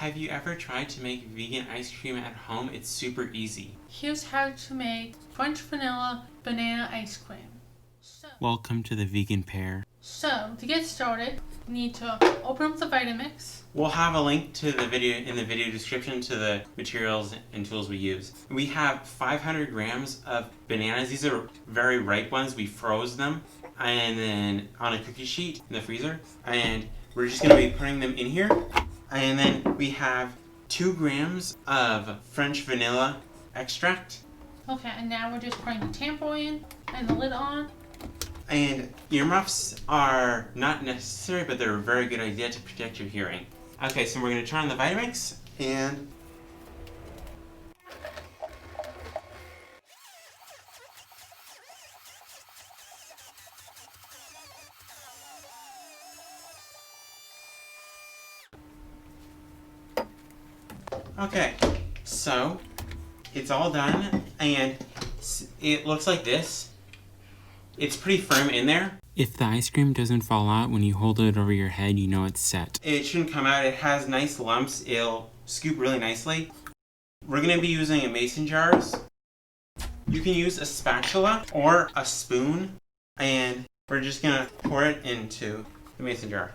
Have you ever tried to make vegan ice cream at home? It's super easy. Here's how to make French vanilla banana ice cream. Welcome to the vegan pair. So, to get started, you need to open up the Vitamix. We'll have a link to the video in the video description to the materials and tools we use. We have 500 grams of bananas. These are very ripe ones. We froze them and then on a cookie sheet in the freezer. And we're just going to be putting them in here. And then we have 2 grams of French vanilla extract. Okay, and now we're just putting the tamper in and the lid on. And earmuffs are not necessary, but they're a very good idea to protect your hearing. Okay, so we're going to turn on the Vitamix and okay, so it's all done and it looks like this. It's pretty firm in there. If the ice cream doesn't fall out when you hold it over your head, you know it's set. It shouldn't come out. It has nice lumps. It'll scoop really nicely. We're going to be using mason jars. You can use a spatula or a spoon, and we're just going to pour it into the mason jar.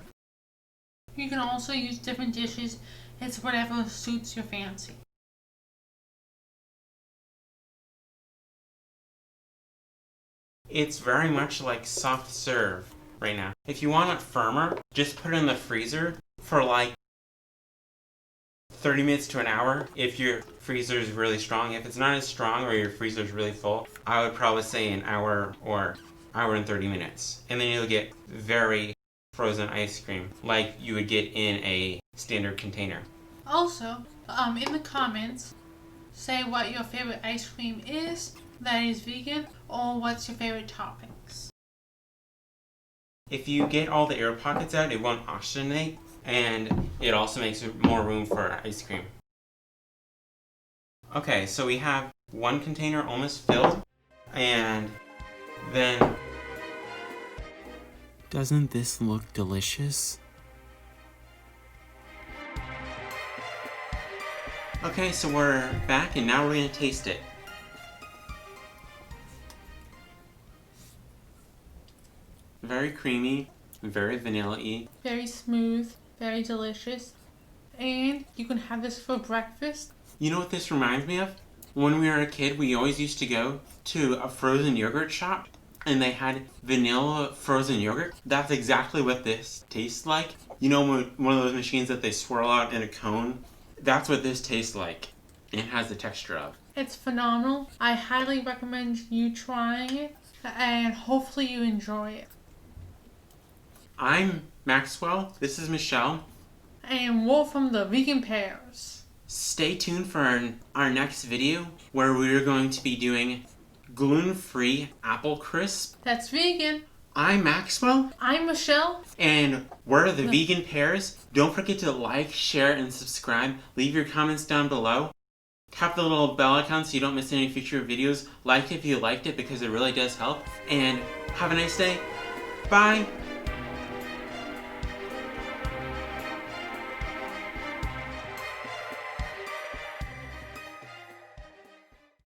You can also use different dishes. It's whatever suits your fancy. It's very much like soft serve right now. If you want it firmer, just put it in the freezer for like 30 minutes to an hour if your freezer is really strong. If it's not as strong or your freezer is really full, I would probably say an hour or hour and 30 minutes. And then you'll get very frozen ice cream like you would get in a standard container. Also, in the comments, say what your favorite ice cream is that is vegan, or what's your favorite toppings. If you get all the air pockets out, it won't oxygenate, and it also makes more room for ice cream. Okay, so we have one container almost filled, and then... Doesn't this look delicious? Okay, so we're back, and now we're going to taste it. Very creamy, very vanilla-y. Very smooth, very delicious. And you can have this for breakfast. You know what this reminds me of? When we were a kid, we always used to go to a frozen yogurt shop and they had vanilla frozen yogurt. That's exactly what this tastes like. You know, one of those machines that they swirl out in a cone? That's what this tastes like and it has the texture of. It's phenomenal. I highly recommend you trying it and hopefully you enjoy it. I'm Maxwell, this is Michelle. And we're from the Vegan Pairs. Stay tuned for our next video where we're going to be doing gluten-free apple crisp. That's vegan. I'm Maxwell. I'm Michelle. And we're the Vegan Pairs. Don't forget to like, share, and subscribe. Leave your comments down below. Tap the little bell icon so you don't miss any future videos. Like if you liked it because it really does help. And have a nice day. Bye.